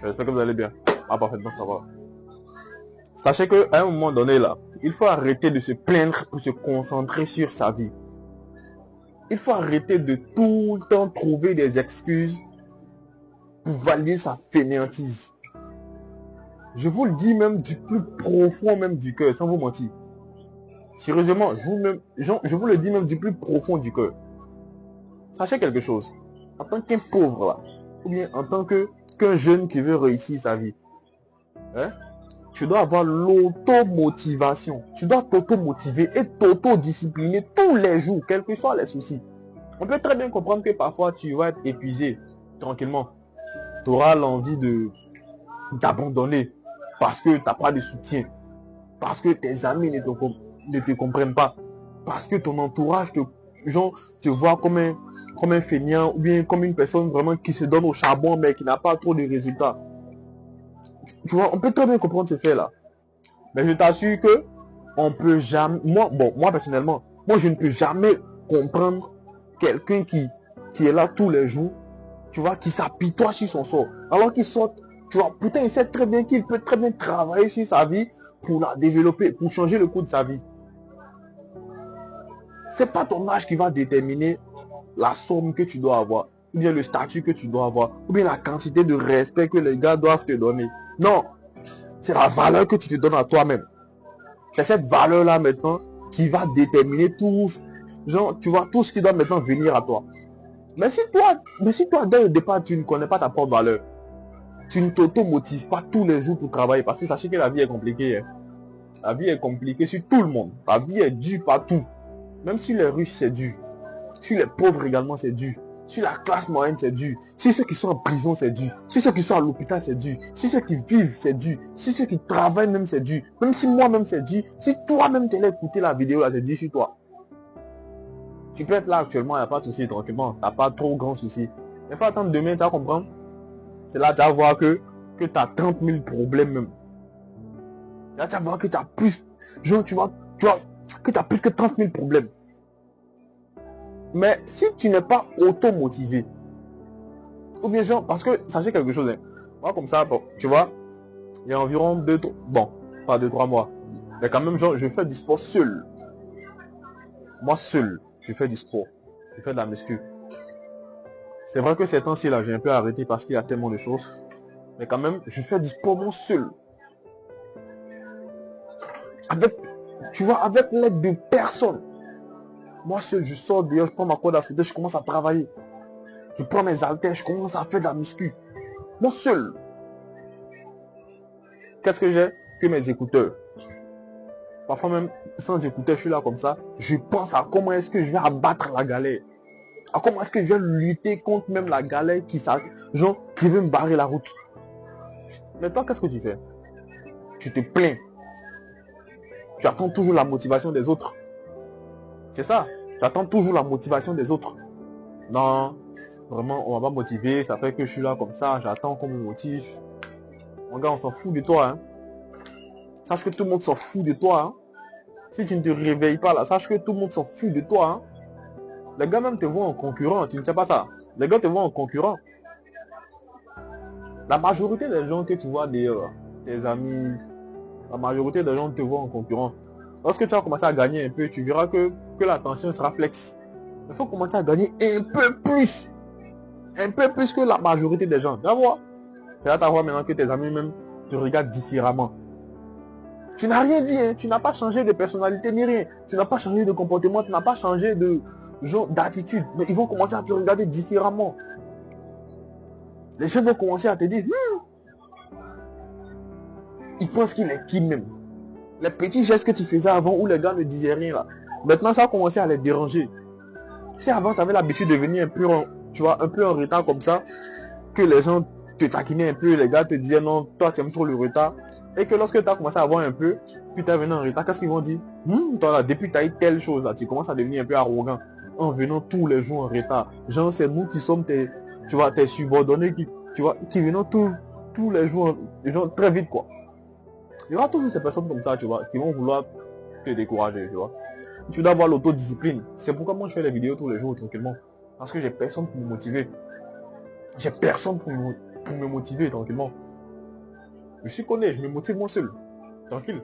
J'espère que vous allez bien. Ah, parfaitement, ça va. Sachez qu'à un moment donné, là, il faut arrêter de se plaindre pour se concentrer sur sa vie. Il faut arrêter de tout le temps trouver des excuses pour valider sa fainéantise. Je vous le dis même du plus profond même du cœur, sans vous mentir. Sérieusement, je vous le dis même du plus profond du cœur. Sachez quelque chose. En tant qu'un pauvre, là, ou bien en tant qu'un jeune qui veut réussir sa vie, hein, tu dois avoir l'automotivation. Tu dois t'automotiver et t'autodiscipliner tous les jours, quels que soient les soucis. On peut très bien comprendre que parfois tu vas être épuisé tranquillement. Tu auras l'envie d'abandonner parce que tu n'as pas de soutien, parce que tes amis ne te comprennent pas, parce que ton entourage te voit comme un feignant ou bien comme une personne vraiment qui se donne au charbon mais qui n'a pas trop de résultats. Tu vois, on peut très bien comprendre ce fait là. Mais je t'assure que on peut jamais, moi personnellement, moi je ne peux jamais comprendre quelqu'un qui est là tous les jours, tu vois, qui s'apitoie sur son sort. Alors qu'il sort, tu vois, putain, il sait très bien qu'il peut très bien travailler sur sa vie pour la développer, pour changer le cours de sa vie. C'est pas ton âge qui va déterminer la somme que tu dois avoir, ou bien le statut que tu dois avoir, ou bien la quantité de respect que les gars doivent te donner. Non, c'est la valeur que tu te donnes à toi-même. C'est cette valeur-là maintenant qui va déterminer tout, genre, tu vois, tout ce qui doit maintenant venir à toi. Mais si toi, dès le départ, tu ne connais pas ta propre valeur, tu ne t'auto-motives pas tous les jours pour travailler, parce que sachez que la vie est compliquée. Hein. La vie est compliquée sur tout le monde. La vie est dure partout. Même sur les riches, c'est dur. Sur les pauvres également, c'est dur. Sur la classe moyenne, c'est dur. Sur ceux qui sont en prison, c'est dur. Sur ceux qui sont à l'hôpital, c'est dur. Sur ceux qui vivent, c'est dur. Sur ceux qui travaillent, même, c'est dur. Même si moi-même, c'est dur. Si toi-même, tu allais écouter la vidéo, là, c'est dur sur toi. Tu peux être là actuellement, il n'y a pas de souci, tranquillement. Tu n'as pas trop grand souci. Il faut attendre demain, tu vas comprendre. C'est là que tu vas voir que tu as 30 000 problèmes même. Là, tu vas voir que tu as plus, genre, tu vois, que tu as plus que 30 000 problèmes. Mais si tu n'es pas auto-motivé, ou bien genre, parce que, sachez quelque chose, hein, moi comme ça, bon, tu vois, il y a environ 2-3 mois, mais quand même, genre, je fais du sport seul. Moi seul, je fais du sport, je fais de la muscu. C'est vrai que ces temps-ci là, j'ai un peu arrêté parce qu'il y a tellement de choses, mais quand même, je fais du sport moi seul. Avec, tu vois, avec l'aide de personne. Moi seul, je sors dehors, je prends ma corde à sauter, je commence à travailler. Je prends mes haltères, je commence à faire de la muscu. Moi seul. Qu'est-ce que j'ai? Que mes écouteurs. Parfois même, sans écouteurs, je suis là comme ça. Je pense à comment est-ce que je vais abattre la galère. À comment est-ce que je vais lutter contre même la galère qui veut me barrer la route. Mais toi, qu'est-ce que tu fais? Tu te plains. Tu attends toujours la motivation des autres. C'est ça. Tu attends toujours la motivation des autres. Non, vraiment, on va pas motiver. Ça fait que je suis là comme ça. J'attends qu'on me motive. Mon gars, on s'en fout de toi. Hein. Sache que tout le monde s'en fout de toi. Hein. Si tu ne te réveilles pas là, sache que tout le monde s'en fout de toi. Hein. Les gars même te voient en concurrent. Tu ne sais pas ça. Les gars te voient en concurrent. La majorité des gens que tu vois d'ailleurs, tes amis, la majorité des gens te voient en concurrent. Lorsque tu vas commencer à gagner un peu, tu verras que la tension sera flex. Il faut commencer à gagner un peu plus. Un peu plus que la majorité des gens. D'abord, c'est là que tu vois maintenant que tes amis même te regardent différemment. Tu n'as rien dit, hein. Tu n'as pas changé de personnalité ni rien. Tu n'as pas changé de comportement, tu n'as pas changé de genre d'attitude. Mais ils vont commencer à te regarder différemment. Les gens vont commencer à te dire, ils pensent qu'il est qui même. Les petits gestes que tu faisais avant où les gars ne disaient rien là. Maintenant, ça a commencé à les déranger. Si avant, tu avais l'habitude de venir un peu en retard comme ça, que les gens te taquinaient un peu, les gars te disaient non, toi tu aimes trop le retard. Et que lorsque tu as commencé à avoir un peu, puis tu es venu en retard, qu'est-ce qu'ils vont dire? Toi là, depuis que tu as eu telle chose là, tu commences à devenir un peu arrogant en venant tous les jours en retard. Genre, c'est nous qui sommes tes subordonnés qui venons tous les jours, genre, très vite quoi. Il y aura toujours ces personnes comme ça, tu vois, qui vont vouloir te décourager, tu vois. Tu dois avoir l'autodiscipline. C'est pourquoi moi je fais les vidéos tous les jours tranquillement. Parce que j'ai personne pour me motiver. J'ai personne pour me motiver tranquillement. Je suis connais, je me motive moi seul. Tranquille.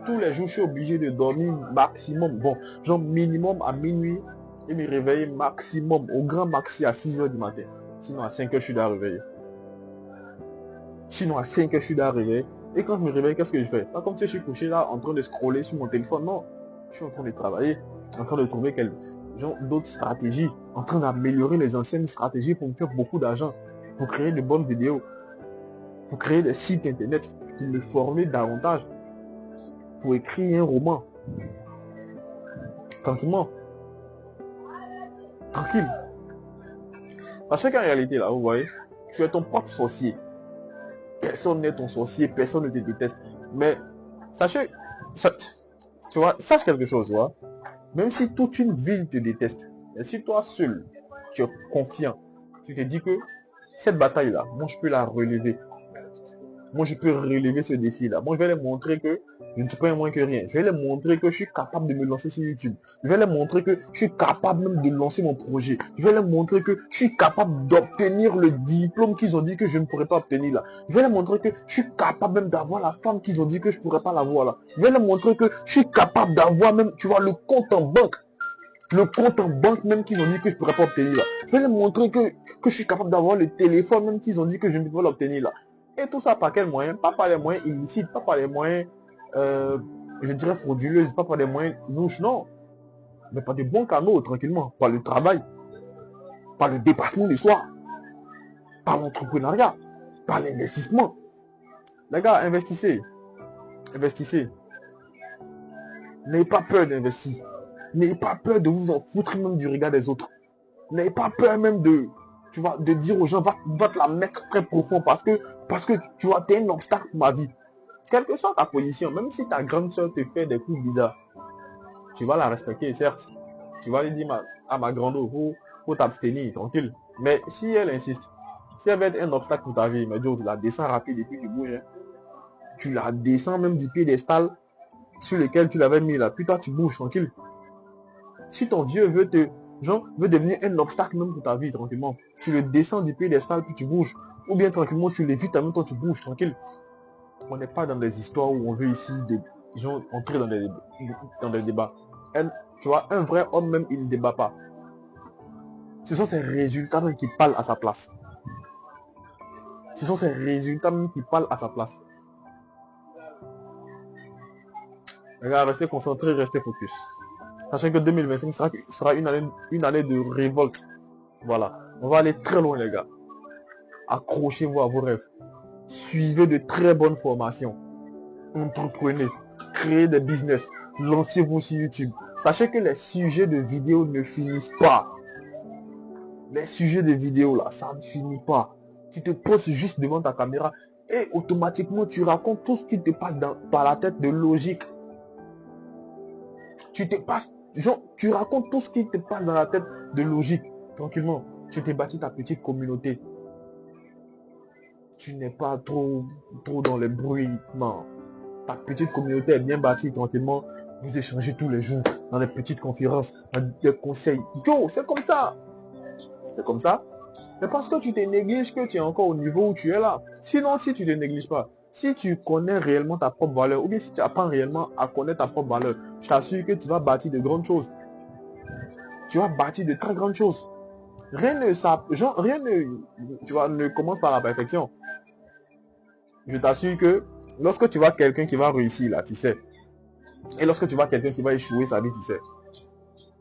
Tous les jours, je suis obligé de dormir maximum. Bon, genre minimum à minuit et me réveiller maximum, au grand maxi à 6 heures du matin. Sinon, à 5 heures, je suis déjà réveillé. Sinon, à 5 heures, je suis déjà réveillé. Et quand je me réveille, qu'est-ce que je fais? Pas comme si je suis couché là en train de scroller sur mon téléphone. Non, je suis en train de travailler, en train de trouver d'autres stratégies, en train d'améliorer les anciennes stratégies pour me faire beaucoup d'argent, pour créer de bonnes vidéos, pour créer des sites internet, pour me former davantage, pour écrire un roman. Tranquillement. Tranquille. Sachez qu'en réalité, là, vous voyez, tu es ton propre sorcier. Personne n'est ton sorcier, personne ne te déteste. Mais sachez, tu vois, sache quelque chose, tu vois. Même si toute une ville te déteste, et si toi seul, tu es confiant, tu te dis que cette bataille-là, moi je peux la relever. Moi je peux relever ce défi-là. Moi je vais leur montrer que je ne suis pas moins que rien. Je vais leur montrer que je suis capable de me lancer sur YouTube. Je vais leur montrer que je suis capable même de lancer mon projet. Je vais leur montrer que je suis capable d'obtenir le diplôme qu'ils ont dit que je ne pourrais pas obtenir là. Je vais leur montrer que je suis capable même d'avoir la femme qu'ils ont dit que je ne pourrais pas l'avoir là. Je vais leur montrer que je suis capable d'avoir même, tu vois, le compte en banque. Le compte en banque même qu'ils ont dit que je ne pourrais pas obtenir là. Je vais leur montrer que je suis capable d'avoir le téléphone même qu'ils ont dit que je ne peux pas l'obtenir là. Et tout ça par quels moyens? Pas par les moyens illicites, pas par les moyens, je dirais frauduleuses, pas par les moyens louches, non. Mais par des bons canaux, tranquillement. Par le travail, par le dépassement du soir, par l'entrepreneuriat, par l'investissement. Les gars, investissez. Investissez. N'ayez pas peur d'investir. N'ayez pas peur de vous en foutre même du regard des autres. N'ayez pas peur même de, tu vois, de dire aux gens, va te la mettre très profond parce que tu vois, t'es un obstacle pour ma vie. Quelle que soit ta position, même si ta grande soeur te fait des coups bizarres, tu vas la respecter, certes. Tu vas lui dire à ma grande eau, faut t'abstenir, tranquille. Mais si elle insiste, si elle veut être un obstacle pour ta vie, mais Joe, tu la descends rapide et puis tu bouges. Hein. Tu la descends même du piédestal sur lequel tu l'avais mis là. Puis toi, tu bouges, tranquille. Si ton vieux veut devenir un obstacle même pour ta vie, tranquillement, tu le descends du piédestal puis tu bouges. Ou bien tranquillement, tu l'évites en même temps, tu bouges, tranquille. On n'est pas dans des histoires où on veut ici entrer dans des débats. Tu vois, un vrai homme même, il ne débat pas. Ce sont ses résultats même qui parlent à sa place. Ce sont ses résultats même qui parlent à sa place. Regarde, restez concentrés, restez focus. Sachez que 2025 sera une année de révolte. Voilà. On va aller très loin, les gars. Accrochez-vous à vos rêves. Suivez de très bonnes formations. Entreprenez. Créez des business. Lancez-vous sur YouTube. Sachez que les sujets de vidéos ne finissent pas. Les sujets de vidéos, là, ça ne finit pas. Tu te poses juste devant ta caméra et automatiquement, tu racontes tout ce qui te passe par la tête de logique. Tu racontes tout ce qui te passe dans la tête de logique. Tranquillement, tu t'es bâti ta petite communauté. Tu n'es pas trop dans les bruits. Non. Ta petite communauté est bien bâtie tranquillement. Vous échangez tous les jours dans des petites conférences, dans des conseils. Joe, c'est comme ça. C'est comme ça. Mais parce que tu te négliges que tu es encore au niveau où tu es là. Sinon, si tu ne te négliges pas, si tu connais réellement ta propre valeur, ou bien si tu apprends réellement à connaître ta propre valeur, je t'assure que tu vas bâtir de grandes choses. Tu vas bâtir de très grandes choses. Rien ne commence par la perfection. Je t'assure que lorsque tu vois quelqu'un qui va réussir là, tu sais. Et lorsque tu vois quelqu'un qui va échouer sa vie, tu sais.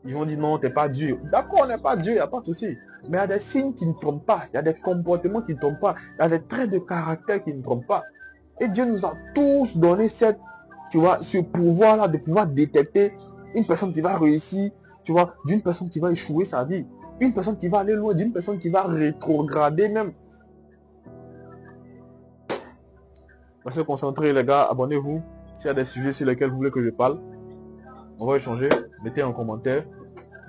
Ils vont dire non, t'es pas Dieu. D'accord, on n'est pas Dieu, il n'y a pas de souci. Mais il y a des signes qui ne trompent pas. Il y a des comportements qui ne trompent pas. Il y a des traits de caractère qui ne trompent pas. Et Dieu nous a tous donné ce pouvoir-là de pouvoir détecter une personne qui va réussir, tu vois, d'une personne qui va échouer sa vie. Une personne qui va aller loin, d'une personne qui va rétrograder même. Restez concentrés les gars, abonnez-vous. S'il y a des sujets sur lesquels vous voulez que je parle, on va échanger. Mettez en commentaire.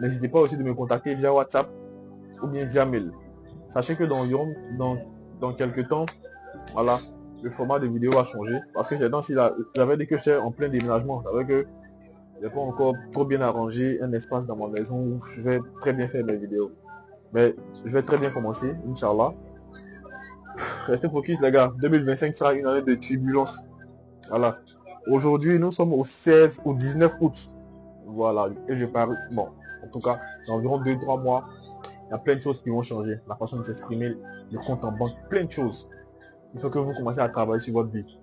N'hésitez pas aussi de me contacter via WhatsApp ou bien via mail. Sachez que dans quelques temps, voilà, le format de vidéo va changer. Parce que j'avais dit que j'étais en plein déménagement. C'est vrai que je n'ai pas encore trop bien arrangé un espace dans ma maison où je vais très bien faire mes vidéos. Mais je vais très bien commencer, Inch'Allah. Restez focus les gars. 2025 sera une année de turbulence. Voilà. Aujourd'hui, nous sommes au 16 ou 19 août. Voilà. Et je parle. Bon, en tout cas, dans environ 2-3 mois, il y a plein de choses qui vont changer. La façon de s'exprimer, le compte en banque, plein de choses. Il faut que vous commenciez à travailler sur votre vie.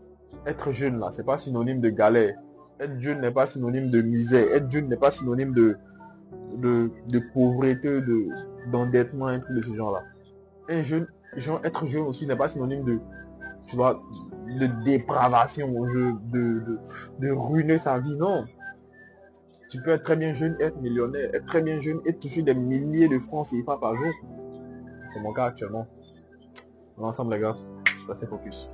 Être jeune là, c'est pas synonyme de galère. Être jeune n'est pas synonyme de misère. Être jeune n'est pas synonyme de pauvreté, d'endettement, un truc de ce genre-là. Être jeune aussi n'est pas synonyme de, tu vois, de dépravation, de ruiner sa vie. Non. Tu peux être très bien jeune, être millionnaire, être très bien jeune et toucher des milliers de francs CFA par jour. C'est mon cas actuellement. On est ensemble les gars. Restez focus.